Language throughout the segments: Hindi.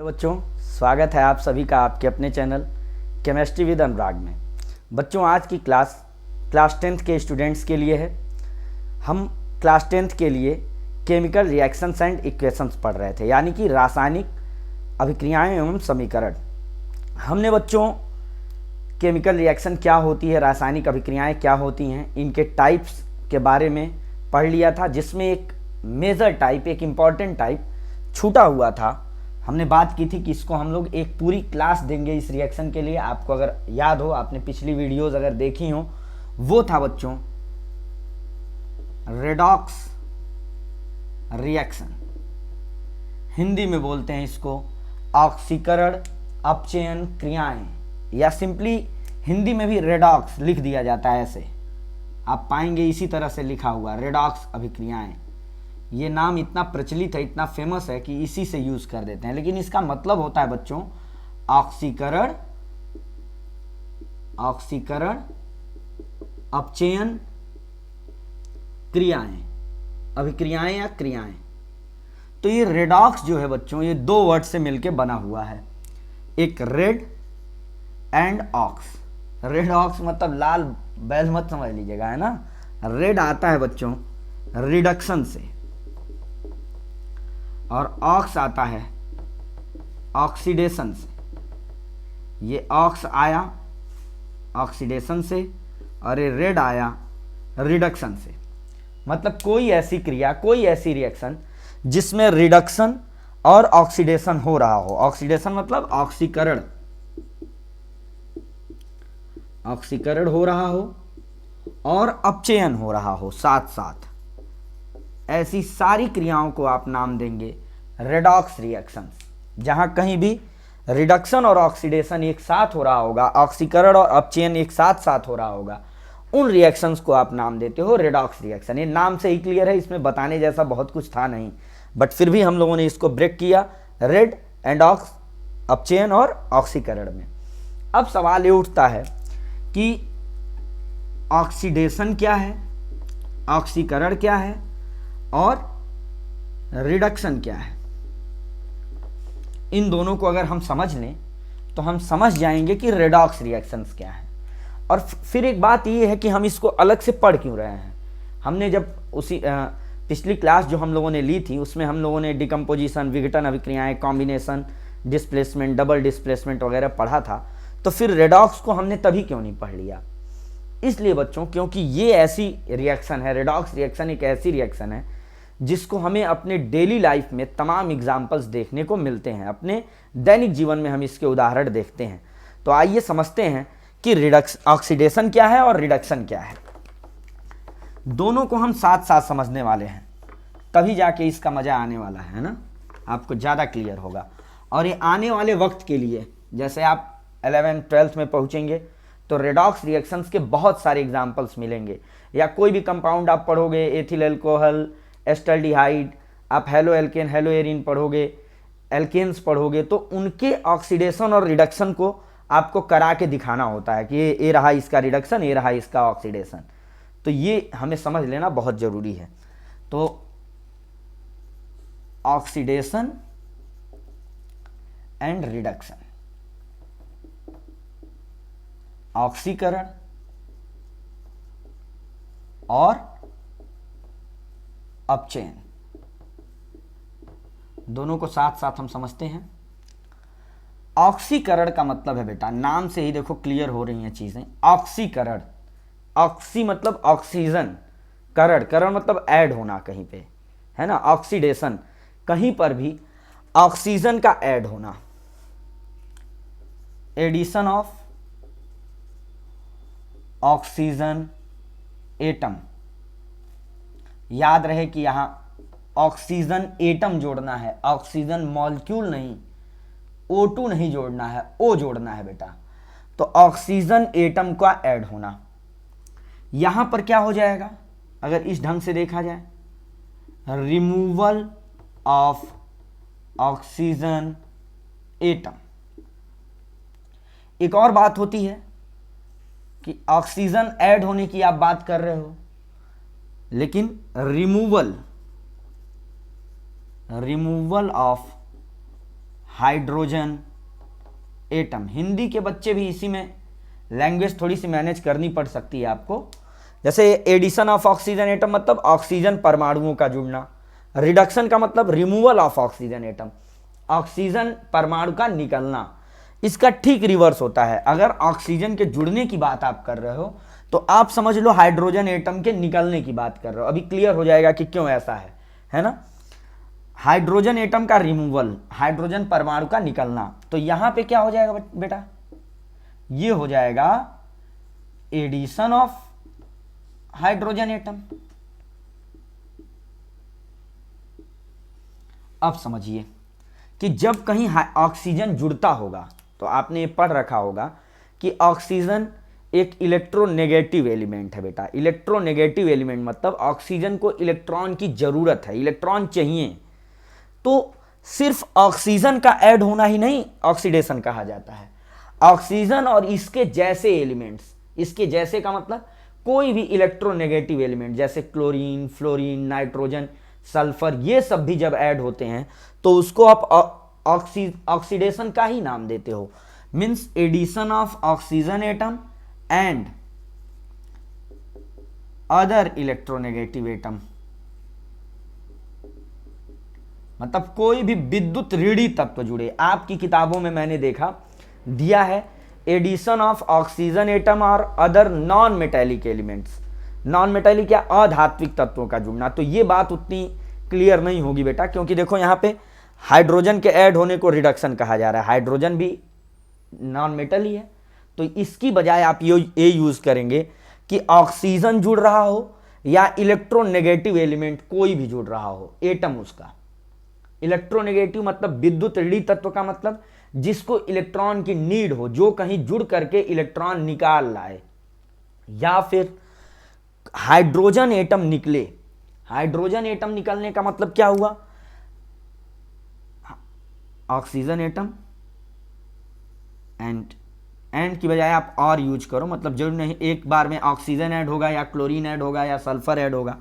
हेलो बच्चों, स्वागत है आप सभी का आपके अपने चैनल केमिस्ट्री विद अनुराग में। बच्चों, आज की क्लास 10th के स्टूडेंट्स के लिए है। हम क्लास 10th के लिए केमिकल रिएक्शंस एंड इक्वेशंस पढ़ रहे थे, यानी कि रासायनिक अभिक्रियाएं एवं समीकरण। हमने बच्चों केमिकल रिएक्शन क्या होती है, रासायनिक अभिक्रियाएं क्या होती हैं, इनके टाइप्स के बारे में पढ़ लिया था, जिसमें एक मेजर टाइप, एक इम्पॉर्टेंट टाइप छूटा हुआ था। हमने बात की थी कि इसको हम लोग एक पूरी क्लास देंगे इस रिएक्शन के लिए। आपको अगर याद हो, आपने पिछली वीडियोस अगर देखी हो, वो था बच्चों रेडॉक्स रिएक्शन। हिंदी में बोलते हैं इसको ऑक्सीकरण अपचयन क्रियाएं, या सिंपली हिंदी में भी रेडॉक्स लिख दिया जाता है। ऐसे आप पाएंगे इसी तरह से लिखा हुआ रेडॉक्स अभिक्रियाएं। ये नाम इतना प्रचलित है, इतना फेमस है कि इसी से यूज कर देते हैं, लेकिन इसका मतलब होता है बच्चों ऑक्सीकरण अपचयन क्रियाएं, अभिक्रियाएं या क्रियाएं। तो ये रेडॉक्स जो है बच्चों, ये दो वर्ड से मिलकर बना हुआ है, एक red and ox. Red ox मतलब लाल बैल मत समझ लीजिएगा, है ना। रेड आता है बच्चों रिडक्शन से, और ऑक्स आता है ऑक्सीडेशन से। ये ऑक्स आया ऑक्सीडेशन से और ये रेड आया रिडक्शन से। मतलब कोई ऐसी क्रिया, कोई ऐसी रिएक्शन जिसमें रिडक्शन और ऑक्सीडेशन हो रहा हो। ऑक्सीडेशन मतलब ऑक्सीकरण हो रहा हो और अपचयन हो रहा हो साथ साथ। ऐसी सारी क्रियाओं को आप नाम देंगे रेडॉक्स रिएक्शंस। जहां कहीं भी रिडक्शन और ऑक्सीडेशन एक साथ हो रहा होगा, ऑक्सीकरण और अपचयन एक साथ साथ हो रहा होगा, उन रिएक्शंस को आप नाम देते हो रेडॉक्स रिएक्शन। ये नाम से ही क्लियर है, इसमें बताने जैसा बहुत कुछ था नहीं, बट फिर भी हम लोगों ने इसको ब्रेक किया रेड एंड ऑक्स, अपचयन और ऑक्सीकरण में। अब सवाल ये उठता है कि ऑक्सीडेशन क्या है, ऑक्सीकरण क्या है और रिडक्शन क्या है। इन दोनों को अगर हम समझ लें तो हम समझ जाएंगे कि रेडॉक्स रिएक्शंस क्या है। और फिर एक बात ये है कि हम इसको अलग से पढ़ क्यों रहे हैं। हमने जब उसी पिछली क्लास जो हम लोगों ने ली थी, उसमें हम लोगों ने डिकम्पोजिशन, विघटन अभिक्रियाएं, कॉम्बिनेशन, डिस्प्लेसमेंट, डबल डिस्प्लेसमेंट वगैरह पढ़ा था। तो फिर रेडॉक्स को हमने तभी क्यों नहीं पढ़ लिया? इसलिए बच्चों क्योंकि ये ऐसी रिएक्शन है, रेडॉक्स रिएक्शन एक ऐसी रिएक्शन है जिसको हमें अपने डेली लाइफ में तमाम एग्जाम्पल्स देखने को मिलते हैं। अपने दैनिक जीवन में हम इसके उदाहरण देखते हैं। तो आइए समझते हैं कि ऑक्सीडेशन क्या है और रिडक्शन क्या है। दोनों को हम साथ साथ समझने वाले हैं, तभी जाके इसका मजा आने वाला है ना, आपको ज़्यादा क्लियर होगा। और ये आने वाले वक्त के लिए, जैसे आप 11th 12th में पहुँचेंगे तो रेडॉक्स रिएक्शंस के बहुत सारे एग्जाम्पल्स मिलेंगे। या कोई भी कंपाउंड आप पढ़ोगे, एथिल अल्कोहल, एस्टल्डिहाइड, आप हेलो एल्केन, हेलो एरिन पढ़ोगे, एल्केन्स पढ़ोगे, तो उनके ऑक्सीडेशन और रिडक्शन को आपको करा के दिखाना होता है कि ये रहा इसका रिडक्शन, ये रहा इसका ऑक्सीडेशन। तो ये हमें समझ लेना बहुत जरूरी है। तो ऑक्सीडेशन एंड रिडक्शन, ऑक्सीकरण और अपचयन, दोनों को साथ साथ हम समझते हैं। ऑक्सीकरण का मतलब है बेटा, नाम से ही देखो क्लियर हो रही हैं चीजें। ऑक्सीकरण, ऑक्सी मतलब ऑक्सीजन, करण मतलब ऐड होना कहीं पे, है ना। ऑक्सीडेशन कहीं पर भी ऑक्सीजन का ऐड होना, एडिशन ऑफ ऑक्सीजन एटम। याद रहे कि यहां ऑक्सीजन एटम जोड़ना है, ऑक्सीजन मॉलिक्यूल नहीं, O2 नहीं जोड़ना है, O जोड़ना है बेटा। तो ऑक्सीजन एटम का ऐड होना, यहां पर क्या हो जाएगा अगर इस ढंग से देखा जाए, रिमूवल ऑफ ऑक्सीजन एटम। एक और बात होती है कि ऑक्सीजन ऐड होने की आप बात कर रहे हो, लेकिन removal of hydrogen atom. Hindi के बच्चे भी इसी में लैंग्वेज थोड़ी सी मैनेज करनी पड़ सकती है आपको। जैसे एडिशन ऑफ ऑक्सीजन एटम मतलब ऑक्सीजन परमाणुओं का जुड़ना, रिडक्शन का मतलब removal of oxygen atom, oxygen परमाणु का निकलना। इसका ठीक रिवर्स होता है। अगर ऑक्सीजन के जुड़ने की बात आप कर रहे हो तो आप समझ लो हाइड्रोजन एटम के निकलने की बात कर रहे हो। अभी क्लियर हो जाएगा कि क्यों ऐसा है ना। हाइड्रोजन एटम का रिमूवल, हाइड्रोजन परमाणु का निकलना, तो यहां पे क्या हो जाएगा बेटा, ये हो जाएगा एडिशन ऑफ हाइड्रोजन एटम। अब समझिए कि जब कहीं ऑक्सीजन जुड़ता होगा तो आपने पढ़ रखा होगा कि ऑक्सीजन एक इलेक्ट्रोनेगेटिव एलिमेंट है बेटा। इलेक्ट्रोनेगेटिव एलिमेंट मतलब ऑक्सीजन को इलेक्ट्रॉन की जरूरत है, इलेक्ट्रॉन चाहिए। तो सिर्फ ऑक्सीजन का ऐड होना ही नहीं ऑक्सीडेशन कहा जाता है। ऑक्सीजन और इसके जैसे एलिमेंट्स, इसके जैसे का मतलब कोई भी इलेक्ट्रोनेगेटिव एलिमेंट जैसे क्लोरीन, फ्लोरीन, नाइट्रोजन, सल्फर, ये सब भी जब ऐड होते हैं तो उसको आप ऑक्सीडेशन का ही नाम देते हो। Means addition of oxygen atom and other electronegative atom, मतलब कोई भी विद्युत ऋणी तत्व जुड़े। आपकी किताबों में मैंने देखा दिया है एडिशन ऑफ ऑक्सीजन एटम और other non metallic elements. Non metallic या अधात्विक तत्वों का जुड़ना, तो ये बात उतनी क्लियर नहीं होगी बेटा, क्योंकि देखो यहां पे हाइड्रोजन के ऐड होने को रिडक्शन कहा जा रहा है। हाइड्रोजन भी नॉन मेटल ही है, तो इसकी बजाय आप ये यूज करेंगे कि ऑक्सीजन जुड़ रहा हो या इलेक्ट्रोनेगेटिव एलिमेंट कोई भी जुड़ रहा हो, एटम उसका। इलेक्ट्रोनेगेटिव मतलब विद्युत ऋणी तत्व का मतलब जिसको इलेक्ट्रॉन की नीड हो, जो कहीं जुड़ करके इलेक्ट्रॉन निकाल लाए। या फिर हाइड्रोजन एटम निकले। हाइड्रोजन एटम निकलने का मतलब क्या हुआ, ऑक्सीजन एटम एंड की बजाय आप और यूज करो, मतलब जरूर नहीं एक बार में ऑक्सीजन ऐड होगा या क्लोरीन ऐड होगा या सल्फर ऐड होगा।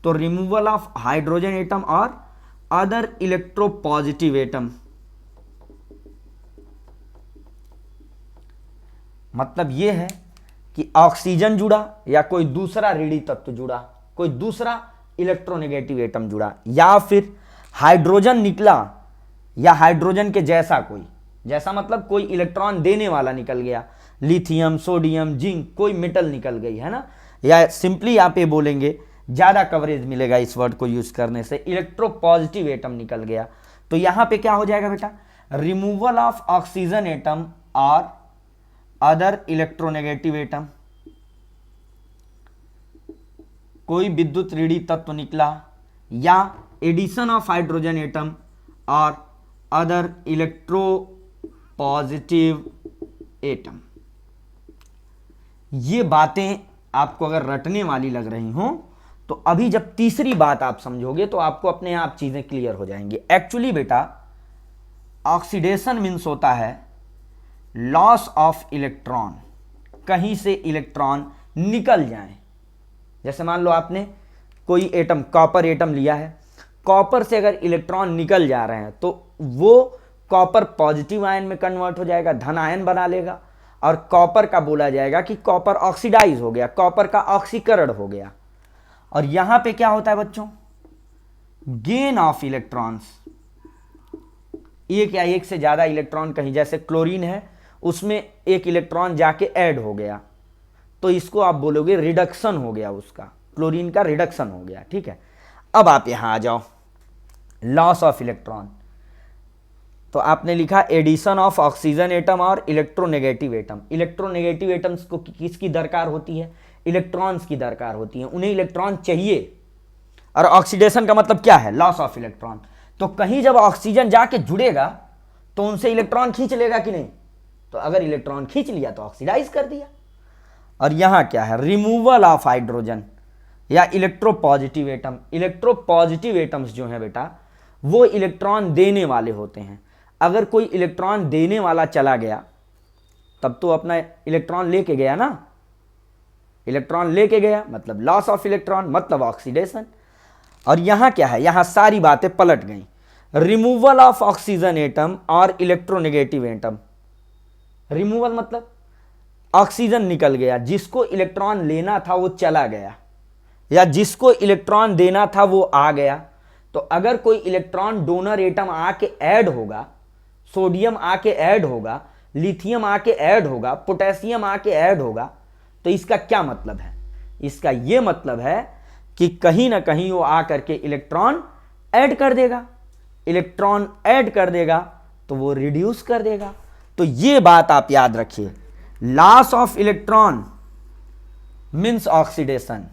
तो रिमूवल ऑफ हाइड्रोजन एटम और अदर इलेक्ट्रोपॉजिटिव एटम, मतलब यह है कि ऑक्सीजन जुड़ा या कोई दूसरा ऋणी तत्व जुड़ा, कोई दूसरा इलेक्ट्रोनेगेटिव एटम जुड़ा, या फिर हाइड्रोजन निकला या हाइड्रोजन के जैसा कोई, जैसा मतलब कोई इलेक्ट्रॉन देने वाला निकल गया, लिथियम, सोडियम, जिंक, कोई मेटल निकल गई है ना। या सिंपली आप ये बोलेंगे, ज्यादा कवरेज मिलेगा इस वर्ड को यूज करने से, इलेक्ट्रोपॉजिटिव एटम निकल गया। तो यहां पे क्या हो जाएगा बेटा, रिमूवल ऑफ ऑक्सीजन एटम और अदर इलेक्ट्रोनेगेटिव एटम। कोई विद्युत ऋणी तत्व निकला या एडिशन ऑफ हाइड्रोजन एटम और अदर इलेक्ट्रो पॉजिटिव एटम। ये बातें आपको अगर रटने वाली लग रही हों तो अभी जब तीसरी बात आप समझोगे तो आपको अपने आप चीजें क्लियर हो जाएंगी। एक्चुअली बेटा ऑक्सीडेशन मीन्स होता है लॉस ऑफ इलेक्ट्रॉन, कहीं से इलेक्ट्रॉन निकल जाए। जैसे मान लो आपने कोई एटम, कॉपर एटम लिया है, कॉपर से अगर इलेक्ट्रॉन निकल जा रहे हैं तो वो कॉपर पॉजिटिव आयन में कन्वर्ट हो जाएगा, धन आयन बना लेगा, और कॉपर का बोला जाएगा कि कॉपर ऑक्सीडाइज हो गया, कॉपर का ऑक्सीकरण हो गया। और यहां पे क्या होता है बच्चों, गेन ऑफ इलेक्ट्रॉन्स। एक या एक से ज्यादा इलेक्ट्रॉन, कहीं जैसे क्लोरीन है उसमें एक इलेक्ट्रॉन जाके ऐड हो गया तो इसको आप बोलोगे रिडक्शन हो गया, उसका क्लोरीन का रिडक्शन हो गया। ठीक है, अब आप यहां आ जाओ, लॉस ऑफ इलेक्ट्रॉन। तो आपने लिखा एडिशन ऑफ ऑक्सीजन एटम और इलेक्ट्रोनेगेटिव एटम। इलेक्ट्रोनेगेटिव एटम्स को किसकी दरकार होती है, इलेक्ट्रॉन्स की दरकार होती है, उन्हें इलेक्ट्रॉन चाहिए। और ऑक्सीडेशन का मतलब क्या है, लॉस ऑफ इलेक्ट्रॉन। तो कहीं जब ऑक्सीजन जाके जुड़ेगा तो उनसे इलेक्ट्रॉन खींच लेगा कि नहीं, तो अगर इलेक्ट्रॉन खींच लिया तो ऑक्सीडाइज कर दिया। और यहां क्या है, रिमूवल ऑफ हाइड्रोजन या इलेक्ट्रोपॉजिटिव एटम। इलेक्ट्रोपॉजिटिव एटम्स जो है बेटा वो इलेक्ट्रॉन देने वाले होते हैं। अगर कोई इलेक्ट्रॉन देने वाला चला गया तब तो अपना इलेक्ट्रॉन लेके गया ना, इलेक्ट्रॉन लेके गया मतलब लॉस ऑफ इलेक्ट्रॉन, मतलब ऑक्सीडेशन। और यहां क्या है, यहां सारी बातें पलट गई। रिमूवल ऑफ ऑक्सीजन एटम और इलेक्ट्रोनेगेटिव एटम। रिमूवल मतलब ऑक्सीजन निकल गया, जिसको इलेक्ट्रॉन लेना था वो चला गया, या जिसको इलेक्ट्रॉन देना था वो आ गया। तो अगर कोई इलेक्ट्रॉन डोनर एटम आके ऐड होगा, सोडियम आके ऐड होगा, लिथियम आके ऐड होगा, पोटेशियम आके ऐड होगा, तो इसका क्या मतलब है? इसका यह मतलब है कि कहीं ना कहीं वो आकर के इलेक्ट्रॉन ऐड कर देगा। इलेक्ट्रॉन ऐड कर देगा तो वो रिड्यूस कर देगा। तो ये बात आप याद रखिए, loss of electron means oxidation,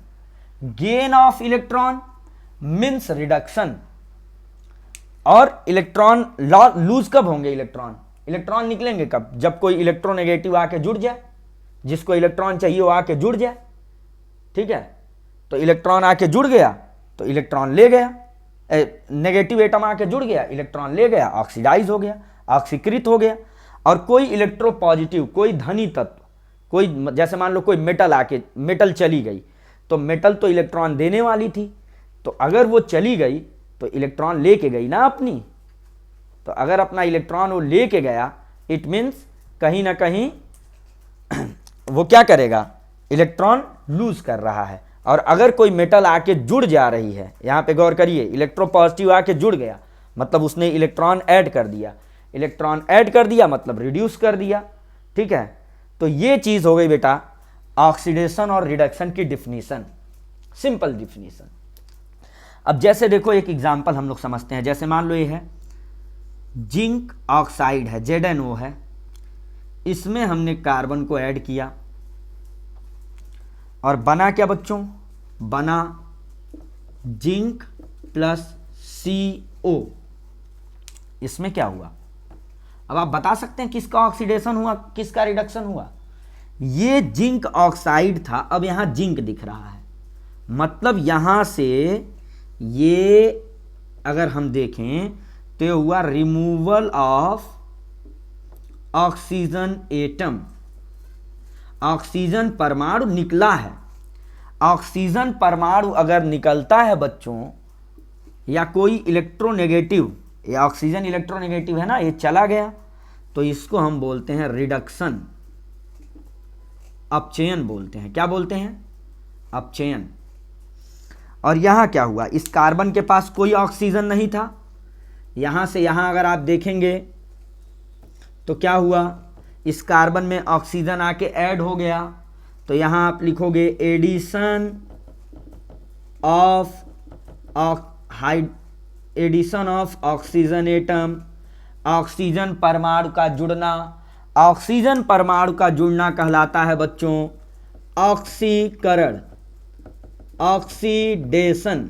gain of electron means reduction. और इलेक्ट्रॉन लूज कब होंगे? इलेक्ट्रॉन निकलेंगे कब? जब कोई इलेक्ट्रोनेगेटिव आके जुड़ जाए, जिसको इलेक्ट्रॉन चाहिए वो आके जुड़ जाए, ठीक है। तो इलेक्ट्रॉन आके जुड़ गया तो इलेक्ट्रॉन ले गया, नेगेटिव एटम आके जुड़ गया, इलेक्ट्रॉन ले गया, ऑक्सीडाइज हो गया, ऑक्सीकृत हो गया। और कोई इलेक्ट्रो पॉजिटिव, कोई धनी तत्व, कोई जैसे मान लो कोई मेटल चली गई, तो मेटल तो इलेक्ट्रॉन देने वाली थी, तो अगर वो चली गई तो इलेक्ट्रॉन लेके गई ना अपनी। तो अगर अपना इलेक्ट्रॉन वो लेके गया, इट मीन्स कहीं ना कहीं वो क्या करेगा? इलेक्ट्रॉन लूज कर रहा है। और अगर कोई मेटल आके जुड़ जा रही है, यहां पे गौर करिए, इलेक्ट्रोपॉजिटिव आके जुड़ गया मतलब उसने इलेक्ट्रॉन ऐड कर दिया, इलेक्ट्रॉन ऐड कर दिया मतलब रिड्यूस कर दिया, ठीक है। तो ये चीज हो गई बेटा ऑक्सीडेशन और रिडक्शन की डिफिनीशन, सिंपल डिफिनीशन। अब जैसे देखो एक एग्जांपल हम लोग समझते हैं, जैसे मान लो ये है जिंक ऑक्साइड है, ZnO है, इसमें हमने कार्बन को ऐड किया और बना क्या बच्चों? बना जिंक प्लस CO। इसमें क्या हुआ? अब आप बता सकते हैं किसका ऑक्सीडेशन हुआ, किसका रिडक्शन हुआ? ये जिंक ऑक्साइड था, अब यहां जिंक दिख रहा है, मतलब यहां से ये अगर हम देखें तो ये हुआ removal of oxygen atom. Oxygen परमाणु निकला है। ऑक्सीजन परमाणु अगर निकलता है बच्चों, या कोई इलेक्ट्रोनेगेटिव, ये ऑक्सीजन इलेक्ट्रोनेगेटिव है ना, ये चला गया, तो इसको हम बोलते हैं रिडक्शन, अपचयन बोलते हैं। क्या बोलते हैं? अपचयन। और यहां क्या हुआ? इस कार्बन के पास कोई ऑक्सीजन नहीं था, यहां से यहां अगर आप देखेंगे तो क्या हुआ? इस कार्बन में ऑक्सीजन आके ऐड हो गया, तो यहां आप लिखोगे addition of oxygen atom, oxygen परमाणु का जुड़ना। ऑक्सीजन परमाणु का जुड़ना कहलाता है बच्चों ऑक्सीकरण, ऑक्सीडेशन।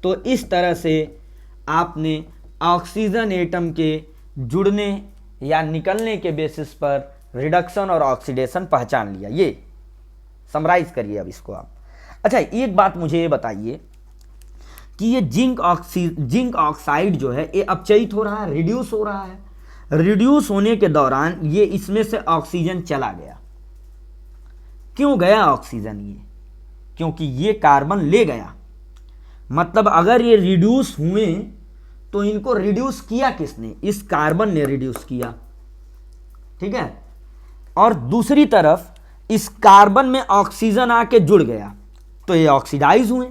तो इस तरह से आपने ऑक्सीजन एटम के जुड़ने या निकलने के बेसिस पर रिडक्शन और ऑक्सीडेशन पहचान लिया। ये समराइज करिए अब इसको आप। अच्छा, एक बात मुझे ये बताइए कि ये जिंक ऑक्साइड जो है ये अपचयित हो रहा है, रिड्यूस हो रहा है। रिड्यूस होने के दौरान ये इसमें से ऑक्सीजन चला गया। क्यों गया ऑक्सीजन? ये क्योंकि ये कार्बन ले गया। मतलब अगर ये रिड्यूस हुए तो इनको रिड्यूस किया किसने? इस कार्बन ने रिड्यूस किया, ठीक है। और दूसरी तरफ इस कार्बन में ऑक्सीजन आके जुड़ गया तो ये ऑक्सीडाइज हुए।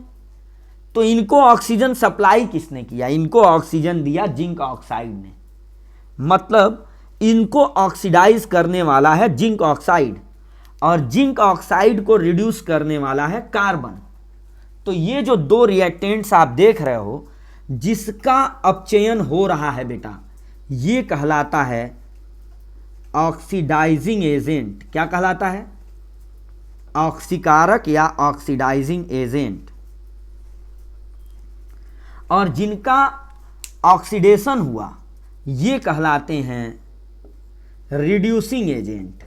तो इनको ऑक्सीजन सप्लाई किसने किया? इनको ऑक्सीजन दिया जिंक ऑक्साइड ने। मतलब इनको ऑक्सीडाइज करने वाला है जिंक ऑक्साइड और जिंक ऑक्साइड को रिड्यूस करने वाला है कार्बन। तो ये जो दो रिएक्टेंट्स आप देख रहे हो जिसका अपचयन हो रहा है बेटा, ये कहलाता है ऑक्सीडाइजिंग एजेंट। क्या कहलाता है? ऑक्सीकारक या ऑक्सीडाइजिंग एजेंट। और जिनका ऑक्सीडेशन हुआ ये कहलाते हैं रिड्यूसिंग एजेंट।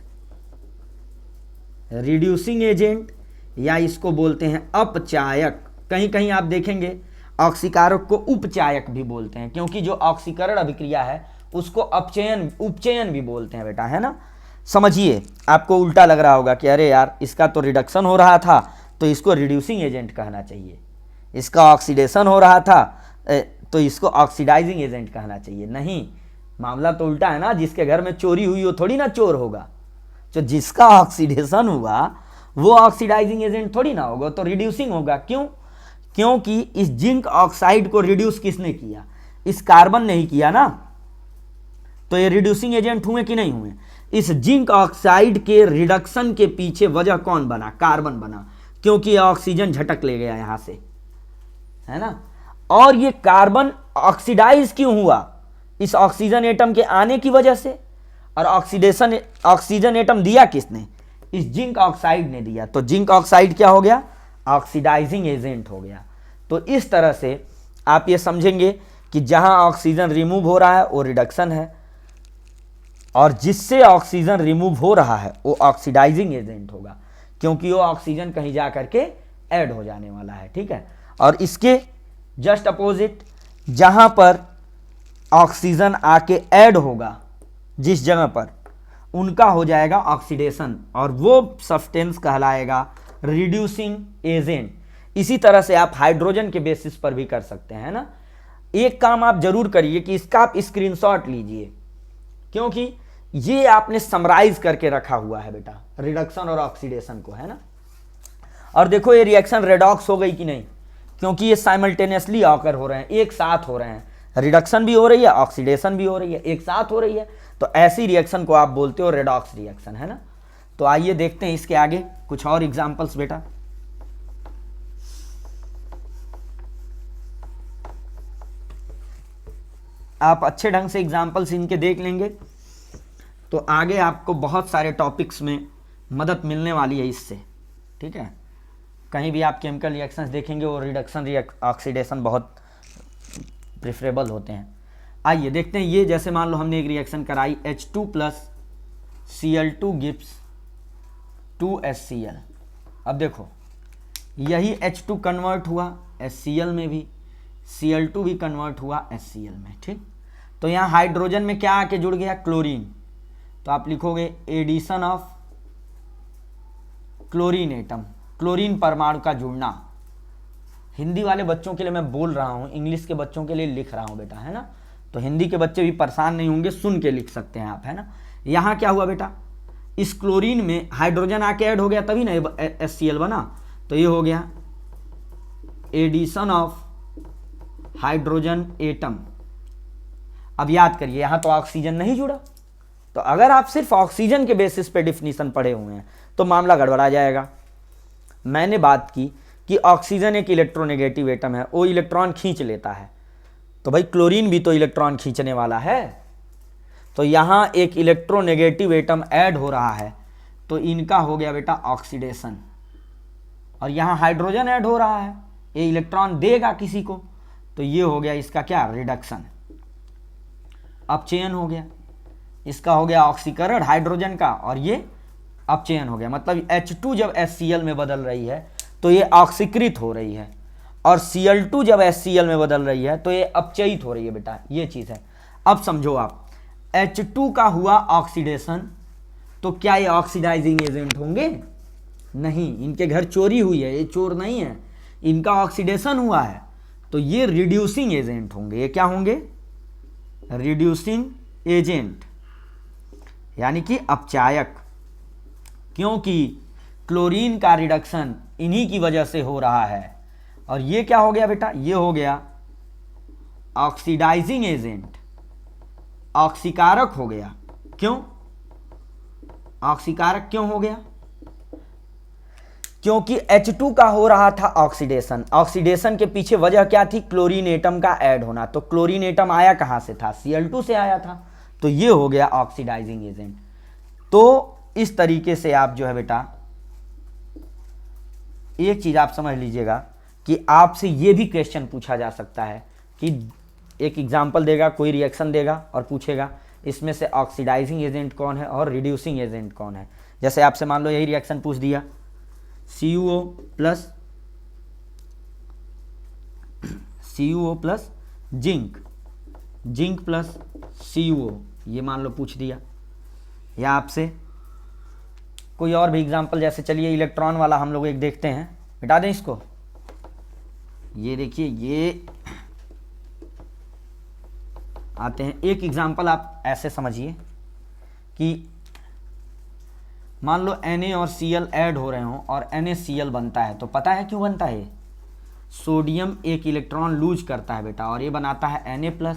रिड्यूसिंग एजेंट या इसको बोलते हैं अपचायक। कहीं कहीं आप देखेंगे ऑक्सीकारक को उपचायक भी बोलते हैं, क्योंकि जो ऑक्सीकरण अभिक्रिया है उसको उपचयन भी बोलते हैं बेटा, है ना। समझिए, आपको उल्टा लग रहा होगा कि अरे यार इसका तो रिडक्शन हो रहा था तो इसको रिड्यूसिंग एजेंट कहना चाहिए, इसका ऑक्सीडेशन हो रहा था तो इसको ऑक्सीडाइजिंग एजेंट कहना चाहिए। नहीं, मामला तो उल्टा है ना, जिसके घर में चोरी हुई वो थोड़ी ना चोर होगा, तो जिसका ऑक्सीडेशन हुआ वो ऑक्सीडाइजिंग एजेंट थोड़ी ना होगा, तो रिड्यूसिंग होगा। क्यों? क्योंकि इस जिंक ऑक्साइड को रिड्यूस किसने किया? इस कार्बन ने ही किया ना, तो ये रिड्यूसिंग एजेंट हुए कि नहीं हुए? इस जिंक ऑक्साइड के रिडक्शन के पीछे वजह कौन बना? कार्बन बना, क्योंकि ऑक्सीजन झटक ले गया यहां से, है ना। और ये कार्बन ऑक्सीडाइज क्यों हुआ? इस ऑक्सीजन एटम के आने की वजह से। और ऑक्सीजन एटम दिया किसने? इस जिंक ऑक्साइड ने दिया। तो जिंक ऑक्साइड क्या हो गया? ऑक्सीडाइजिंग एजेंट हो गया। तो इस तरह से आप ये समझेंगे कि जहां ऑक्सीजन रिमूव हो रहा है वो रिडक्शन है, और जिससे ऑक्सीजन रिमूव हो रहा है वो ऑक्सीडाइजिंग एजेंट होगा, क्योंकि वो ऑक्सीजन कहीं जा करके ऐड हो जाने वाला है। ठीक है। और इसके जस्ट अपोजिट, जहां पर ऑक्सीजन आके ऐड होगा जिस जगह पर, उनका हो जाएगा ऑक्सीडेशन, और वो सब्सटेंस कहलाएगा रिड्यूसिंग एजेंट। इसी तरह से आप हाइड्रोजन के बेसिस पर भी कर सकते हैं ना। एक काम आप जरूर करिए कि इसका आप स्क्रीनशॉट लीजिए, क्योंकि ये आपने समराइज करके रखा हुआ है बेटा, रिडक्शन और ऑक्सीडेशन को, है ना। और देखो ये रिएक्शन रेडॉक्स हो गई कि नहीं, क्योंकि ये साइमल्टेनियसली ऑकर हो रहे हैं, एक साथ हो रहे हैं। रिडक्शन भी हो रही है, ऑक्सीडेशन भी हो रही है, एक साथ हो रही है, तो ऐसी रिएक्शन को आप बोलते हो रेडॉक्स रिएक्शन, है ना। तो आइए देखते हैं इसके आगे कुछ और एग्जांपल्स बेटा। आप अच्छे ढंग से एग्जांपल्स इनके देख लेंगे तो आगे आपको बहुत सारे टॉपिक्स में मदद मिलने वाली है इससे। ठीक है। कहीं भी आप केमिकल रिएक्शंस देखेंगे वो रिडक्शन ऑक्सीडेशन बहुत प्रेफरेबल होते हैं। आइए देखते हैं। ये जैसे मान लो हमने एक रिएक्शन कराई, H2 plus Cl2 gives 2HCl। अब देखो यही H2 कन्वर्ट हुआ HCl में भी, Cl2 भी कन्वर्ट हुआ HCl में। ठीक। तो यहाँ हाइड्रोजन में क्या आके जुड़ गया? क्लोरीन। तो आप लिखोगे addition of chlorine atom, chlorine परमाणु का जुड़ना। हिंदी वाले बच्चों के लिए मैं बोल रहा हूँ, इंग्लिश के बच्चों के लिए लिख रहा हूँ बेटा, है ना। तो हिंदी के बच्चे भी परेशान नहीं होंगे, सुन के लिख सकते हैं आप, है ना। यहाँ क्या हुआ बेटा? इस क्लोरीन में हाइड्रोजन आके ऐड हो गया, तभी ना HCl बना। तो ये हो गया एडिशन ऑफ हाइड्रोजन एटम। अब याद करिए, यहां तो ऑक्सीजन नहीं जुड़ा, तो अगर आप सिर्फ ऑक्सीजन के बेसिस पे डिफिनीशन पढ़े हुए हैं तो मामला गड़बड़ा जाएगा। मैंने बात की कि ऑक्सीजन एक इलेक्ट्रोनेगेटिव एटम है, वो इलेक्ट्रॉन खींच लेता है, तो भाई क्लोरीन भी तो इलेक्ट्रॉन खींचने वाला है। तो यहां एक इलेक्ट्रोनेगेटिव एटम ऐड हो रहा है, तो इनका हो गया बेटा ऑक्सीडेशन। और यहां हाइड्रोजन ऐड हो रहा है, ये इलेक्ट्रॉन देगा किसी को, तो ये हो गया इसका क्या? रिडक्शन, अपचयन हो गया। इसका हो गया ऑक्सीकरण हाइड्रोजन का, और ये अपचयन हो गया। मतलब H2 जब HCl में बदल रही है तो ये ऑक्सीकृत हो रही है, और Cl2 जब HCl में बदल रही है तो ये अपचयित हो रही है बेटा, ये चीज है। अब समझो आप, H2 का हुआ ऑक्सीडेशन, तो क्या ये ऑक्सीडाइजिंग एजेंट होंगे? नहीं, इनके घर चोरी हुई है, ये चोर नहीं है, इनका ऑक्सीडेशन हुआ है, तो ये रिड्यूसिंग एजेंट होंगे। ये क्या होंगे? रिड्यूसिंग एजेंट, यानी कि अपचायक, क्योंकि क्लोरीन का रिडक्शन इन्हीं की वजह से हो रहा है। और ये क्या हो गया बेटा? ये हो गया ऑक्सीडाइजिंग एजेंट, ऑक्सीकारक हो गया। क्यों ऑक्सीकारक क्यों हो गया? क्योंकि H2 का हो रहा था ऑक्सीडेशन, ऑक्सीडेशन के पीछे वजह क्या थी? क्लोरीन एटम का ऐड होना। तो क्लोरीन एटम आया कहां से था? Cl2 से आया था, तो ये हो गया ऑक्सीडाइजिंग एजेंट। तो इस तरीके से आप जो है बेटा, एक चीज आप समझ लीजिएगा कि आपसे ये भी क्वेश्चन पूछा जा सकता है कि एक एग्जाम्पल देगा, कोई रिएक्शन देगा और पूछेगा इसमें से ऑक्सीडाइजिंग एजेंट कौन है और रिड्यूसिंग एजेंट कौन है। जैसे आपसे मान लो यही रिएक्शन पूछ दिया, CuO plus zinc plus CuO, ये मान लो पूछ दिया। या आपसे कोई और भी एग्जाम्पल, जैसे चलिए इलेक्ट्रॉन वाला हम लोग एक देखते हैं, मिटा दें इसको। ये देखिए, ये आते हैं। एक एग्जांपल आप ऐसे समझिए कि मान लो Na और Cl ऐड हो रहे हों और NaCl बनता है, तो पता है क्यों बनता है? सोडियम एक इलेक्ट्रॉन लूज करता है बेटा और ये बनाता है Na+,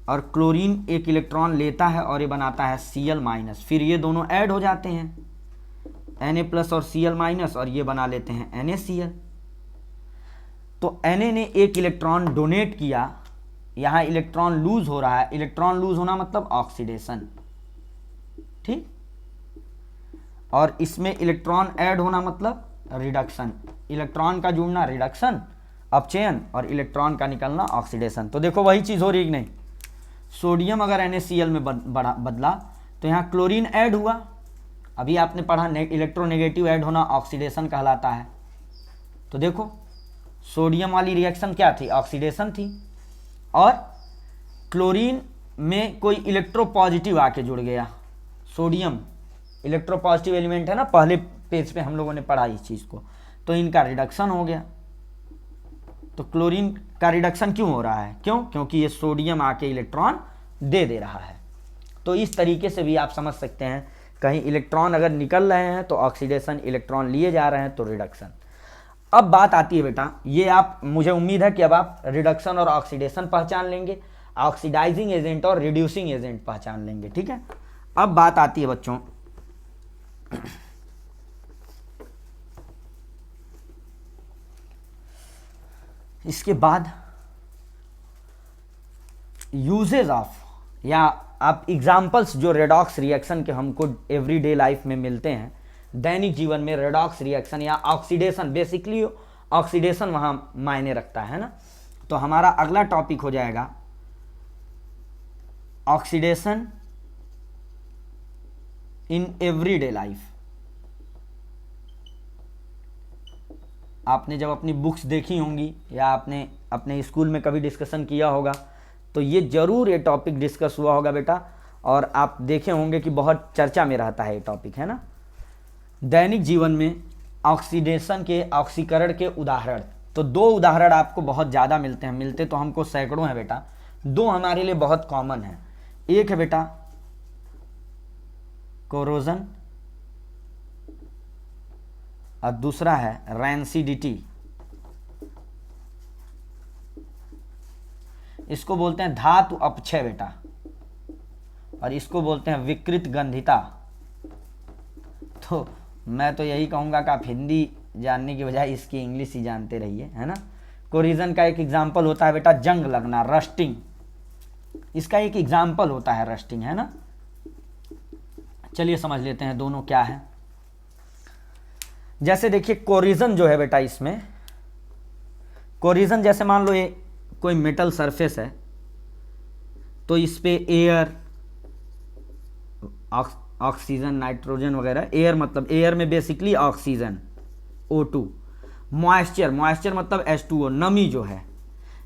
और क्लोरीन एक इलेक्ट्रॉन लेता है और ये बनाता है Cl-, फिर ये दोनों ऐड हो जाते हैं Na+ और Cl-, और ये बना लेते हैं NaCl। तो Na ने एक इलेक्ट्रॉन डोनेट किया, यहाँ इलेक्ट्रॉन लूज हो रहा है। इलेक्ट्रॉन लूज होना मतलब ऑक्सीडेशन, ठीक, और इसमें इलेक्ट्रॉन ऐड होना मतलब रिडक्शन। इलेक्ट्रॉन का जुड़ना रिडक्शन, अपचयन, और इलेक्ट्रॉन का निकलना ऑक्सीडेशन। तो देखो वही चीज़ हो रही कि नहीं, सोडियम अगर NaCl में बदला तो यहाँ क्लोरीन ऐड हुआ। अभी आपने पढ़ा इलेक्ट्रोनेगेटिव ऐड होना ऑक्सीडेशन कहलाता है। तो देखो सोडियम वाली रिएक्शन क्या थी? ऑक्सीडेशन थी। और क्लोरीन में कोई इलेक्ट्रोपॉजिटिव आके जुड़ गया। सोडियम इलेक्ट्रोपॉजिटिव एलिमेंट है ना, पहले पेज पे हम लोगों ने पढ़ा इस चीज़ को। तो इनका रिडक्शन हो गया। तो क्लोरीन का रिडक्शन क्यों हो रहा है? क्यों? क्योंकि ये सोडियम आके इलेक्ट्रॉन दे रहा है। तो इस तरीके से भी आप समझ सकते हैं, कहीं इलेक्ट्रॉन अगर निकल रहे हैं तो ऑक्सीडेशन, इलेक्ट्रॉन लिए जा रहे हैं तो रिडक्शन। अब बात आती है बेटा, ये आप, मुझे उम्मीद है कि अब आप रिडक्शन और ऑक्सीडेशन पहचान लेंगे, ऑक्सीडाइजिंग एजेंट और रिड्यूसिंग एजेंट पहचान लेंगे, ठीक है। अब बात आती है बच्चों इसके बाद यूजेज ऑफ, या आप एग्जाम्पल्स जो रेडॉक्स रिएक्शन के हमको एवरीडे लाइफ में मिलते हैं, दैनिक जीवन में रेडॉक्स रिएक्शन या ऑक्सीडेशन, बेसिकली ऑक्सीडेशन वहां मायने रखता है ना। तो हमारा अगला टॉपिक हो जाएगा ऑक्सीडेशन इन एवरीडे लाइफ। आपने जब अपनी बुक्स देखी होंगी या आपने अपने स्कूल में कभी डिस्कशन किया होगा तो ये जरूर ये टॉपिक डिस्कस हुआ होगा बेटा, और आप देखे होंगे कि बहुत चर्चा में रहता है ये टॉपिक, है ना। दैनिक जीवन में ऑक्सीडेशन के, ऑक्सीकरण के उदाहरण, तो दो उदाहरण आपको बहुत ज़्यादा मिलते हैं, मिलते तो हमको सैकड़ों हैं बेटा, दो हमारे लिए बहुत कॉमन है। एक है बेटा कोरोजन और दूसरा है रैंसिडिटी। इसको बोलते हैं धातु अपक्षय बेटा, और इसको बोलते हैं विकृत गंधिता। तो मैं तो यही कहूँगा कि आप हिंदी जानने की बजाय इसकी इंग्लिश ही जानते रहिए, है ना। कोरिजन का एक एग्जाम्पल होता है बेटा जंग लगना, रस्टिंग, इसका एक एग्जाम्पल होता है रस्टिंग, है ना। चलिए समझ लेते हैं दोनों क्या है। जैसे देखिए कोरिजन जो है बेटा, इसमें कोरिजन जैसे मान लो ये कोई मेटल सरफेस है, तो इस पे एयर, ऑक्सीजन, नाइट्रोजन वगैरह, एयर मतलब एयर में basically oxygen O2, moisture, moisture मतलब H2O, नमी जो है,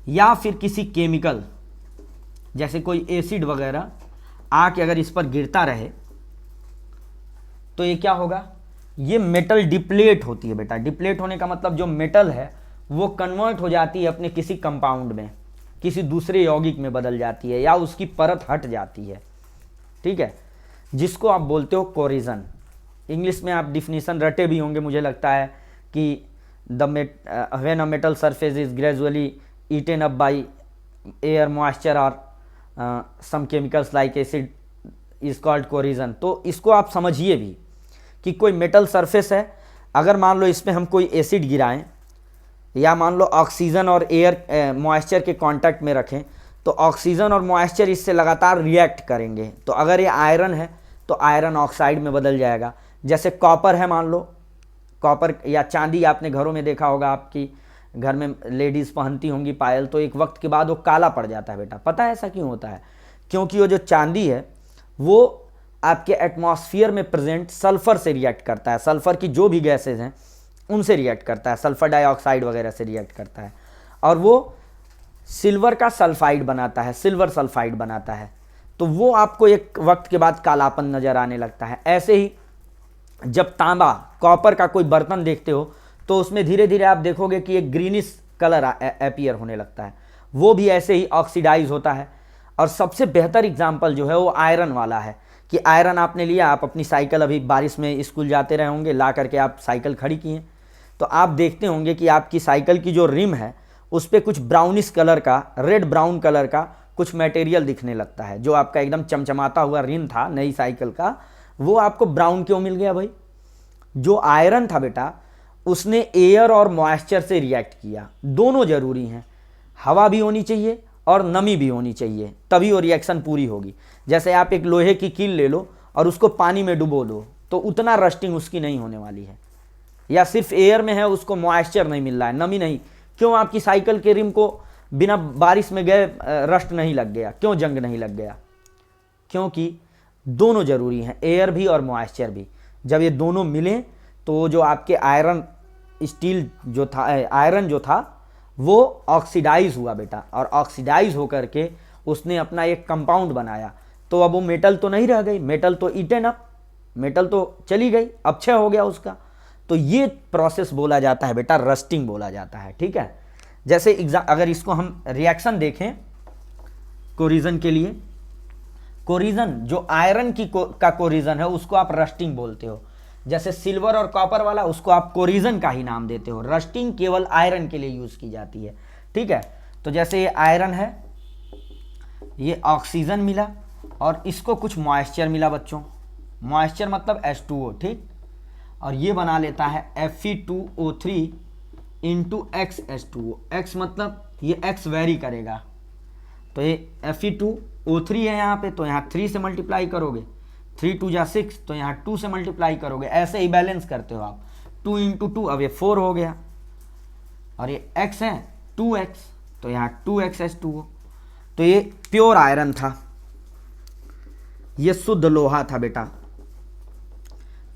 या फिर किसी केमिकल जैसे कोई एसिड वगैरह आके अगर इस पर गिरता रहे तो ये क्या होगा, ये मेटल डिप्लेट होती है बेटा। डिप्लेट होने का मतलब जो मेटल है वो कन्वर्ट हो जाती है अपने किसी कंपाउंड में, किसी दूसरे यौगिक में बदल जाती है, या उसकी परत हट जाती है, ठीक है, जिसको आप बोलते हो कोरिजन। इंग्लिश में आप डिफिनीशन रटे भी होंगे, मुझे लगता है कि when a metal surface is gradually eaten up by air, moisture और some chemicals like acid is called corrosion. तो इसको आप समझिए भी कि कोई मेटल सरफेस है, अगर मान लो इसमें हम कोई एसिड गिराएं या मान लो ऑक्सीजन और एयर मॉइस्चर के कांटेक्ट में रखें, तो ऑक्सीजन और मॉइस्चर इससे लगातार रिएक्ट करेंगे। तो अगर ये आयरन है तो आयरन ऑक्साइड में बदल जाएगा। जैसे कॉपर है, मान लो कॉपर या चांदी, आपने घरों में देखा होगा, आपकी घर में लेडीज़ पहनती होंगी पायल, तो एक वक्त के बाद वो काला पड़ जाता है बेटा। पता है ऐसा क्यों होता है? क्योंकि वो जो चांदी है वो आपके एटमॉस्फेयर में प्रेजेंट सल्फर से रिएक्ट करता है, सल्फर की जो भी गैसेज हैं उनसे रिएक्ट करता है, सल्फर डाइऑक्साइड वगैरह से रिएक्ट करता है, और वो सिल्वर का सल्फाइड बनाता है, सिल्वर सल्फाइड बनाता है। तो वो आपको एक वक्त के बाद कालापन नज़र आने लगता है। ऐसे ही जब तांबा, कॉपर का कोई बर्तन देखते हो तो उसमें धीरे धीरे आप देखोगे कि एक ग्रीनिश कलर अपीयर होने लगता है, वो भी ऐसे ही ऑक्सीडाइज होता है। और सबसे बेहतर एग्जाम्पल जो है वो आयरन वाला है कि आयरन आपने लिया, आप अपनी साइकिल अभी बारिश में स्कूल जाते रहे होंगे, ला करके आप साइकिल खड़ी किए, तो आप देखते होंगे कि आपकी साइकिल की जो रिम है उस पर कुछ ब्राउनिश कलर का, रेड ब्राउन कलर का कुछ मटेरियल दिखने लगता है। जो आपका एकदम चमचमाता हुआ रिम था नई साइकिल का, वो आपको ब्राउन क्यों मिल गया भाई? जो आयरन था बेटा, उसने एयर और मॉइस्चर से रिएक्ट किया। दोनों जरूरी हैं, हवा भी होनी चाहिए और नमी भी होनी चाहिए, तभी वो रिएक्शन पूरी होगी। जैसे आप एक लोहे की कील ले लो और उसको पानी में डुबो दो, तो उतना रस्टिंग उसकी नहीं होने वाली है। या सिर्फ एयर में है, उसको मॉइस्चर नहीं मिल रहा है, नमी नहीं, क्यों आपकी साइकिल के रिम को बिना बारिश में गए रस्ट नहीं लग गया, क्यों जंग नहीं लग गया? क्योंकि दोनों जरूरी हैं, एयर भी और मॉइस्चर भी। जब ये दोनों मिलें तो जो आपके आयरन स्टील जो था, आयरन जो था वो ऑक्सीडाइज हुआ बेटा, और ऑक्सीडाइज होकर के उसने अपना एक कंपाउंड बनाया। तो अब वो मेटल तो नहीं रह गई, मेटल तो ईटन अप, मेटल तो चली गई, अपक्षय हो गया उसका। तो ये प्रोसेस बोला जाता है बेटा, रस्टिंग बोला जाता है, ठीक है। जैसे अगर इसको हम रिएक्शन देखें कोरिजन के लिए, कोरिजन जो आयरन की का कोरिजन है उसको आप रस्टिंग बोलते हो। जैसे सिल्वर और कॉपर वाला, उसको आप कोरिजन का ही नाम देते हो। रस्टिंग केवल आयरन के लिए यूज की जाती है, ठीक है। तो जैसे ये आयरन है, ये ऑक्सीजन मिला और इसको कुछ मॉइस्चर मिला बच्चों, मॉइस्चर मतलब H2O, ठीक। और ये बना लेता है Fe2O3 इंटू XH2O। X मतलब ये X वेरी करेगा, तो ये Fe2O3 है यहाँ पे, तो यहाँ 3 से मल्टीप्लाई करोगे, 3 2 जा 6, तो यहाँ 2 से मल्टीप्लाई करोगे। ऐसे ही बैलेंस करते हो आप, 2 इंटू 2, अब ये 4 हो गया। और ये X है 2X, तो यहाँ 2XH2O। तो ये प्योर आयरन था, ये शुद्ध लोहा था बेटा।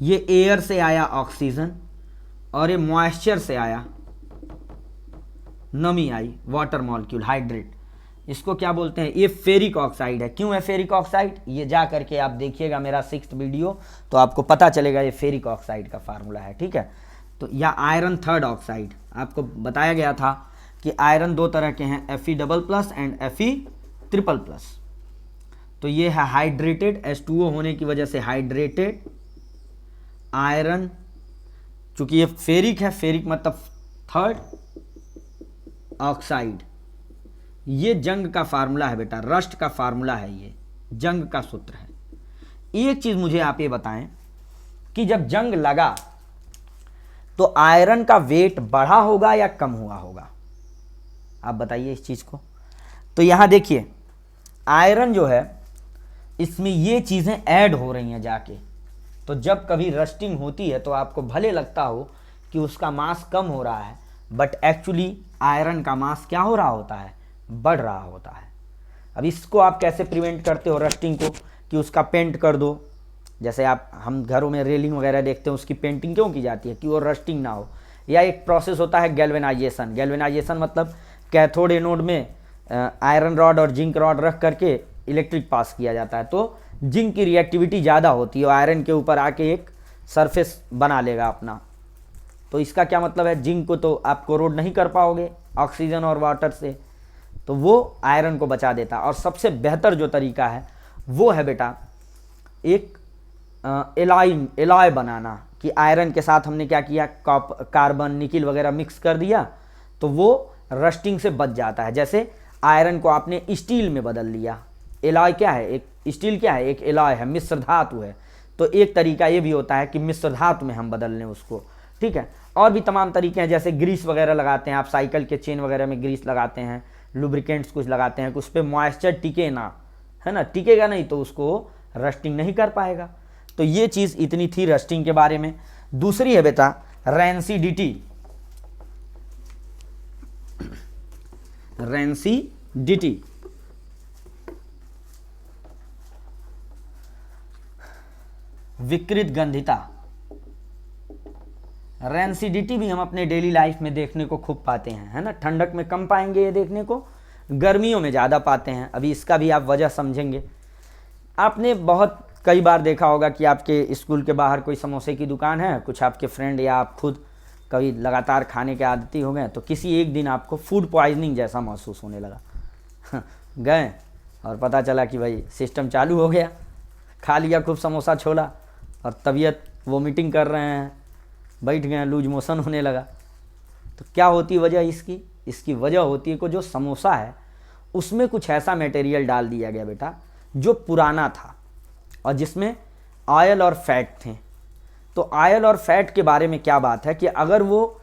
ये एयर से आया ऑक्सीजन, और ये मॉइस्चर से आया, नमी आई, वाटर मॉलिक्यूल, हाइड्रेट। इसको क्या बोलते हैं? ये फेरिक ऑक्साइड है। क्यों है फेरिक ऑक्साइड? ये जा करके आप देखिएगा मेरा 6th वीडियो, तो आपको पता चलेगा ये फेरिक ऑक्साइड का फार्मूला है, ठीक है। तो या आयरन थर्ड ऑक्साइड, आपको बताया गया था कि आयरन 2 तरह के हैं, Fe++ एंड Fe++। तो ये है हाइड्रेटेड, H2O होने की वजह से हाइड्रेटेड आयरन। चूंकि ये फेरिक है, फेरिक मतलब थर्ड ऑक्साइड। ये जंग का फार्मूला है बेटा, रस्ट का फार्मूला है, ये जंग का सूत्र है। एक चीज मुझे आप ये बताएं कि जब जंग लगा तो आयरन का वेट बढ़ा होगा या कम हुआ होगा? आप बताइए इस चीज को। तो यहां देखिए, आयरन जो है इसमें ये चीजें ऐड हो रही हैं जाके। तो जब कभी रस्टिंग होती है तो आपको भले लगता हो कि उसका मास कम हो रहा है, बट एक्चुअली आयरन का मास क्या हो रहा होता है? बढ़ रहा होता है। अब इसको आप कैसे प्रिवेंट करते हो रस्टिंग को? कि उसका पेंट कर दो। जैसे हम घरों में रेलिंग वगैरह देखते हैं, उसकी पेंटिंग क्यों की जाती है? कि वो रस्टिंग ना हो। या एक प्रोसेस होता है गैल्वेनाइजेशन। गैल्वेनाइजेशन मतलब कैथोड एनोड में आयरन रॉड और जिंक रॉड रख करके इलेक्ट्रिक पास किया जाता है। तो जिंक की रिएक्टिविटी ज़्यादा होती है, आयरन के ऊपर आके एक सरफेस बना लेगा अपना। तो इसका क्या मतलब है? जिंक को तो आप कोरोड नहीं कर पाओगे ऑक्सीजन और वाटर से, तो वो आयरन को बचा देता। और सबसे बेहतर जो तरीका है वो है बेटा एक एलॉय बनाना। कि आयरन के साथ हमने क्या किया? कार्बन, निकिल वगैरह मिक्स कर दिया, तो वो रस्टिंग से बच जाता है। जैसे आयरन को आपने स्टील में बदल लिया। एलॉय क्या है? एक स्टील क्या है? एक एलॉय है, मिश्र धातु है। तो एक तरीका ये भी होता है कि मिश्र धातु में हम बदल लें उसको, ठीक है। और भी तमाम तरीके हैं, जैसे ग्रीस वगैरह लगाते हैं आप, साइकिल के चेन वगैरह में ग्रीस लगाते हैं, लुब्रिकेंट्स कुछ लगाते हैं, उस पर मॉइस्चर टिके ना, है ना, टिकेगा नहीं तो उसको रस्टिंग नहीं कर पाएगा। तो ये चीज़ इतनी थी रस्टिंग के बारे में। दूसरी है बेटा रैंसिडिटी। रैंसिडिटी विकृत गंधिता। रैंसिडिटी भी हम अपने डेली लाइफ में देखने को खूब पाते हैं, है ना। ठंडक में कम पाएंगे ये देखने को, गर्मियों में ज़्यादा पाते हैं। अभी इसका भी आप वजह समझेंगे। आपने बहुत कई बार देखा होगा कि आपके स्कूल के बाहर कोई समोसे की दुकान है, कुछ आपके फ्रेंड या आप खुद कभी लगातार खाने के आदती हो गए, तो किसी एक दिन आपको फूड पॉइजनिंग जैसा महसूस होने लगा। गए और पता चला कि भाई सिस्टम चालू हो गया, खा लिया खूब समोसा छोला और तबीयत वोमिटिंग कर रहे हैं, बैठ गए, लूज मोशन होने लगा। तो क्या होती है वजह इसकी? इसकी वजह होती है कि जो समोसा है उसमें कुछ ऐसा मटेरियल डाल दिया गया बेटा जो पुराना था और जिसमें ऑयल और फैट थे। तो ऑयल और फैट के बारे में क्या बात है कि अगर वो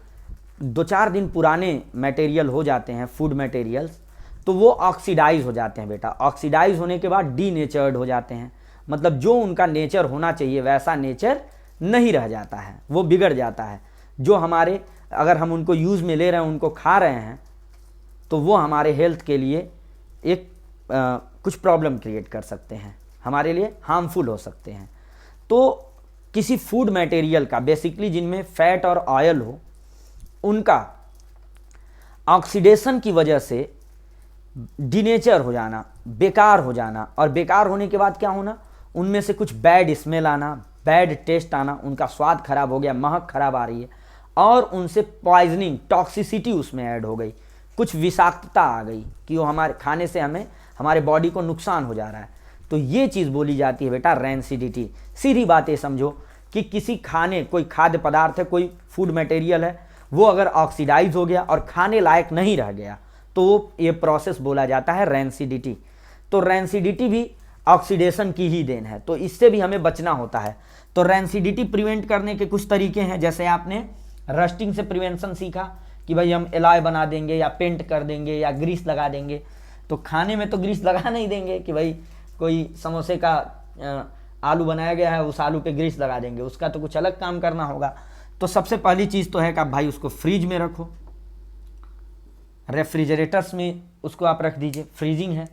2-4 दिन पुराने मटेरियल हो जाते हैं, फूड मटेरियल्स, तो वो ऑक्सीडाइज हो जाते हैं बेटा। ऑक्सीडाइज होने के बाद डीनेचर्ड हो जाते हैं, मतलब जो उनका नेचर होना चाहिए वैसा नेचर नहीं रह जाता है, वो बिगड़ जाता है। जो हमारे, अगर हम उनको यूज़ में ले रहे हैं, उनको खा रहे हैं, तो वो हमारे हेल्थ के लिए एक कुछ प्रॉब्लम क्रिएट कर सकते हैं, हमारे लिए हार्मफुल हो सकते हैं। तो किसी फूड मटेरियल का बेसिकली जिनमें फैट और ऑयल हो, उनका ऑक्सीडेशन की वजह से डिनेचर हो जाना, बेकार हो जाना, और बेकार होने के बाद क्या होना, उनमें से कुछ बैड स्मेल आना, बैड टेस्ट आना, उनका स्वाद खराब हो गया, महक खराब आ रही है, और उनसे पॉइजनिंग, टॉक्सिसिटी उसमें ऐड हो गई, कुछ विषाक्तता आ गई कि वो हमारे खाने से हमें, हमारे बॉडी को नुकसान हो जा रहा है। तो ये चीज़ बोली जाती है बेटा रैंसिडिटी। सीधी बात ये समझो कि किसी खाने, कोई खाद्य पदार्थ है, कोई फूड मटेरियल है, वो अगर ऑक्सीडाइज हो गया और खाने लायक नहीं रह गया, तो ये प्रोसेस बोला जाता है रैंसिडिटी। तो रैंसिडिटी भी ऑक्सीडेशन की ही देन है, तो इससे भी हमें बचना होता है। तो रैंसिडिटी प्रिवेंट करने के कुछ तरीके हैं, जैसे आपने रस्टिंग से प्रिवेंशन सीखा कि भाई हम एलॉय बना देंगे या पेंट कर देंगे या ग्रीस लगा देंगे। तो खाने में तो ग्रीस लगा नहीं देंगे कि भाई कोई समोसे का आलू बनाया गया है, उस आलू पे ग्रीस लगा देंगे, उसका तो कुछ अलग काम करना होगा। तो सबसे पहली चीज़ तो है कि आप भाई उसको फ्रीज में रखो, रेफ्रिजरेटर्स में उसको आप रख दीजिए, फ्रीजिंग है।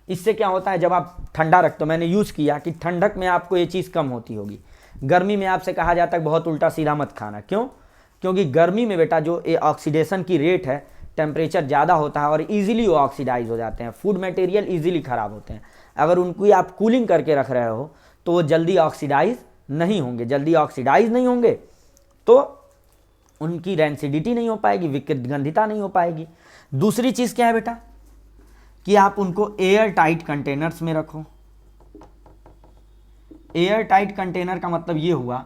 इससे क्या होता है, जब आप ठंडा रखते हो, मैंने यूज़ किया कि ठंडक में आपको ये चीज़ कम होती होगी। गर्मी में आपसे कहा जाता है बहुत उल्टा सीधा मत खाना, क्यों? क्योंकि गर्मी में बेटा जो ये ऑक्सीडेशन की रेट है, टेम्परेचर ज़्यादा होता है और इजीली वो ऑक्सीडाइज हो जाते हैं, फूड मटेरियल इजीली ख़राब होते हैं। अगर उनको आप कूलिंग करके रख रहे हो तो वो जल्दी ऑक्सीडाइज नहीं होंगे, जल्दी ऑक्सीडाइज नहीं होंगे तो उनकी रैंसिडिटी नहीं हो पाएगी, विकृतगंधिता नहीं हो पाएगी। दूसरी चीज़ क्या है बेटा कि आप उनको एयर टाइट कंटेनर्स में रखो। एयर टाइट कंटेनर का मतलब ये हुआ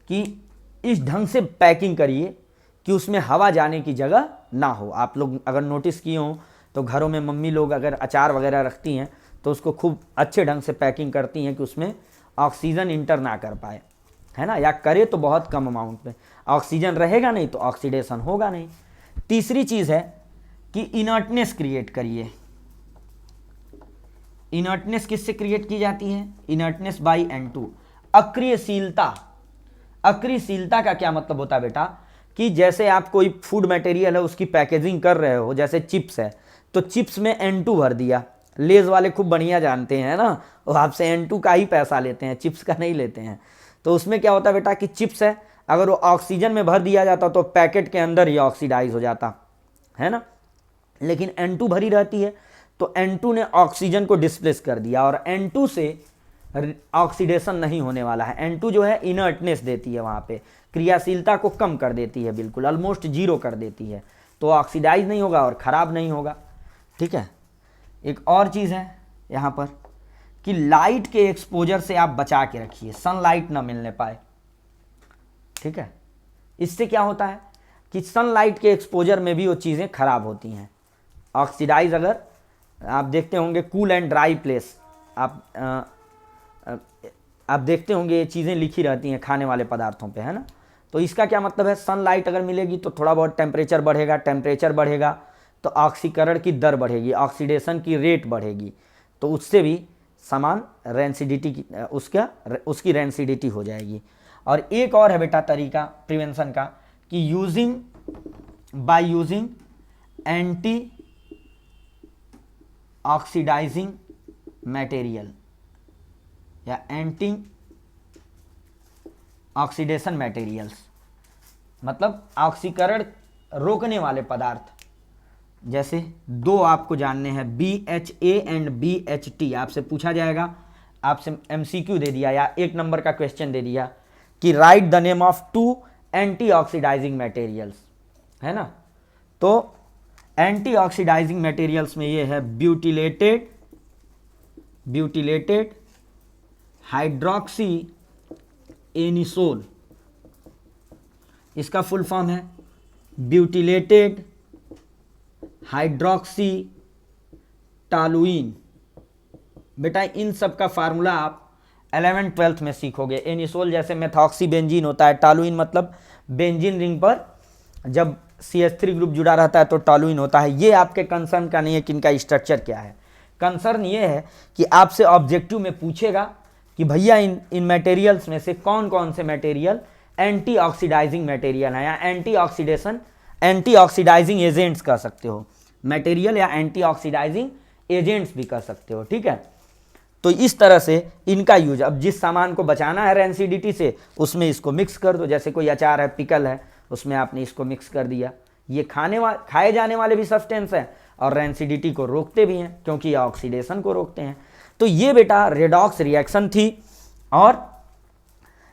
कि इस ढंग से पैकिंग करिए कि उसमें हवा जाने की जगह ना हो। आप लोग अगर नोटिस किए हो तो घरों में मम्मी लोग अगर अचार वगैरह रखती हैं तो उसको खूब अच्छे ढंग से पैकिंग करती हैं कि उसमें ऑक्सीजन इंटर ना कर पाए, है ना, या करे तो बहुत कम अमाउंट में। ऑक्सीजन रहेगा नहीं तो ऑक्सीडेशन होगा नहीं। तीसरी चीज़ है कि इनर्टनेस क्रिएट करिए। इनर्टनेस किससे क्रिएट की जाती है? Inertness bye N2, अक्रियशीलता। अक्रियशीलता का क्या मतलब होता है बेटा कि जैसे आप कोई फूड मटेरियल है उसकी पैकेजिंग कर रहे हो, जैसे चिप्स है तो चिप्स में N2 भर दिया। लेज वाले खूब बढ़िया जानते हैं ना, वो आपसे N2 का ही पैसा लेते हैं, चिप्स का नहीं लेते हैं। तो उसमें क्या होता है बेटा कि चिप्स है, अगर वो ऑक्सीजन में भर दिया जाता तो पैकेट के अंदर ही ऑक्सीडाइज हो जाता, है ना, लेकिन N2 भरी रहती है तो N2 ने ऑक्सीजन को डिस्प्लेस कर दिया और N2 से ऑक्सीडेशन नहीं होने वाला है। N2 जो है इनर्टनेस देती है, वहाँ पे क्रियाशीलता को कम कर देती है, बिल्कुल ऑलमोस्ट जीरो कर देती है, तो ऑक्सीडाइज नहीं होगा और ख़राब नहीं होगा। ठीक है। एक और चीज़ है यहाँ पर कि लाइट के एक्सपोजर से आप बचा के रखिए, सनलाइट ना मिलने पाए। ठीक है। इससे क्या होता है कि सनलाइट के एक्सपोजर में भी वो चीज़ें खराब होती हैं, ऑक्सीडाइज। अगर आप देखते होंगे कूल एंड ड्राई प्लेस, आप देखते होंगे ये चीज़ें लिखी रहती हैं खाने वाले पदार्थों पे, है ना। तो इसका क्या मतलब है, सनलाइट अगर मिलेगी तो थोड़ा बहुत टेम्परेचर बढ़ेगा, टेम्परेचर बढ़ेगा तो ऑक्सीकरण की दर बढ़ेगी, ऑक्सीडेशन की रेट बढ़ेगी, तो उससे भी समान रैंसिडिटी की उसकी रैंसिडिटी हो जाएगी। और एक और है बेटा तरीका प्रिवेंशन का कि by using anti oxidising material या एंटी ऑक्सीडेशन मटेरियल्स, मतलब ऑक्सीकरण रोकने वाले पदार्थ। जैसे दो आपको जानने हैं, BHA एंड BHT। आपसे पूछा जाएगा, आपसे MCQ दे दिया या 1 नंबर का क्वेश्चन दे दिया कि write the name of 2 anti oxidising materials, है ना। तो एंटी ऑक्सीडाइजिंग मटेरियल्स में ये है ब्यूटिलेटेड ब्यूटिलेटेड हाइड्रोक्सी एनिसोल, इसका फुल फॉर्म है ब्यूटिलेटेड हाइड्रोक्सी टालुइन। बेटा इन सब का फार्मूला आप 11th-12th में सीखोगे। एनिसोल जैसे मेथॉक्सी बेंजीन होता है, टालुइन मतलब बेंजीन रिंग पर जब CH3 ग्रुप जुड़ा रहता है तो टालुइन होता है। ये आपके कंसर्न का नहीं है कि इनका स्ट्रक्चर क्या है। कंसर्न ये है कि आपसे ऑब्जेक्टिव में पूछेगा कि भैया इन मटेरियल्स में से कौन कौन से मटेरियल एंटी ऑक्सीडाइजिंग मटेरियल है, या एंटी ऑक्सीडाइजिंग एजेंट्स कह सकते हो, मटेरियल या एंटी ऑक्सीडाइजिंग एजेंट्स भी कह सकते हो। ठीक है, तो इस तरह से इनका यूज, अब जिस सामान को बचाना है रेंसिडिटी से उसमें इसको मिक्स कर दो। जैसे कोई अचार है, पिकल है, उसमें आपने इसको मिक्स कर दिया। ये खाए जाने वाले भी सब्सटेंस है और रेंसिडिटी को रोकते भी हैं क्योंकि ये ऑक्सीडेशन को रोकते हैं। तो ये बेटा रेडॉक्स रिएक्शन थी, और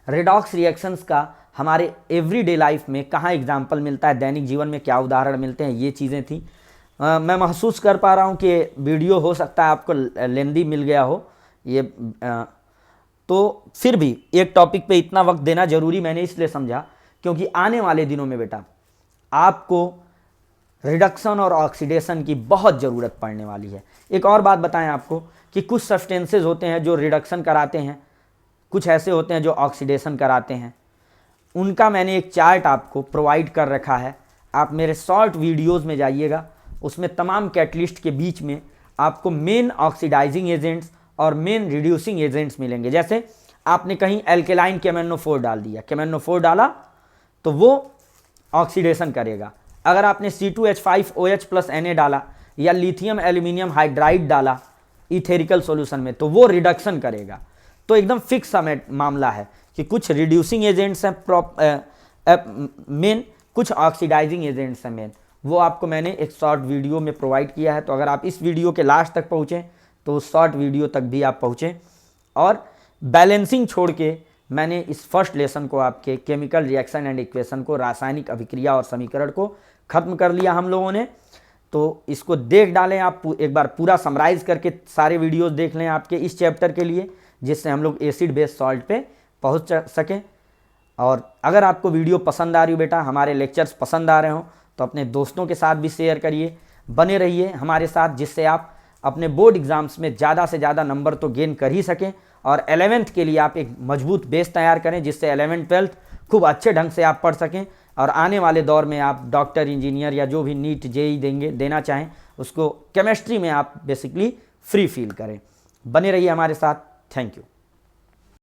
रेडॉक्स रिएक्शंस का हमारे एवरीडे लाइफ में कहाँ एग्जाम्पल मिलता है, दैनिक जीवन में क्या उदाहरण मिलते हैं, ये चीज़ें थी। मैं महसूस कर पा रहा हूँ कि वीडियो हो सकता है आपको लेंदी मिल गया हो ये, तो फिर भी एक टॉपिक पे इतना वक्त देना जरूरी मैंने इसलिए समझा क्योंकि आने वाले दिनों में बेटा आपको रिडक्शन और ऑक्सीडेशन की बहुत ज़रूरत पड़ने वाली है। एक और बात बताएं आपको कि कुछ सब्सटेंसेज होते हैं जो रिडक्शन कराते हैं, कुछ ऐसे होते हैं जो ऑक्सीडेशन कराते हैं। उनका मैंने एक चार्ट आपको प्रोवाइड कर रखा है, आप मेरे शॉर्ट वीडियोज़ में जाइएगा, उसमें तमाम कैटलिस्ट के बीच में आपको मेन ऑक्सीडाइजिंग एजेंट्स और मेन रिड्यूसिंग एजेंट्स मिलेंगे। जैसे आपने कहीं एल्केलाइन KMnO4 डाल दिया, KMnO4 डाला तो वो ऑक्सीडेशन करेगा। अगर आपने C2H5OH+ Na डाला या लिथियम एल्यूमिनियम हाइड्राइड डाला इथेरिकल सॉल्यूशन में तो वो रिडक्शन करेगा। तो एकदम फिक्स मामला है कि कुछ रिड्यूसिंग एजेंट्स हैं मेन, कुछ ऑक्सीडाइजिंग एजेंट्स हैं मेन। वो आपको मैंने एक शॉर्ट वीडियो में प्रोवाइड किया है, तो अगर आप इस वीडियो के लास्ट तक पहुँचें तो उस शॉर्ट वीडियो तक भी आप पहुँचें। और बैलेंसिंग छोड़ के मैंने इस फर्स्ट लेसन को, आपके केमिकल रिएक्शन एंड इक्वेशन को, रासायनिक अभिक्रिया और समीकरण को ख़त्म कर लिया हम लोगों ने। तो इसको देख डालें आप, एक बार पूरा समराइज करके सारे वीडियोस देख लें आपके इस चैप्टर के लिए, जिससे हम लोग एसिड बेस सॉल्ट पे पहुंच सकें। और अगर आपको वीडियो पसंद आ रही हो बेटा, हमारे लेक्चर्स पसंद आ रहे हो, तो अपने दोस्तों के साथ भी शेयर करिए, बने रहिए हमारे साथ, जिससे आप अपने बोर्ड एग्ज़ाम्स में ज़्यादा से ज़्यादा नंबर तो गेन कर ही सकें। और 11th के लिए आप एक मजबूत बेस तैयार करें, जिससे 11th-12th खूब अच्छे ढंग से आप पढ़ सकें और आने वाले दौर में आप डॉक्टर, इंजीनियर या जो भी नीट JEE देना चाहें उसको केमिस्ट्री में आप बेसिकली फ्री फील करें। बने रहिए हमारे साथ। Thank you.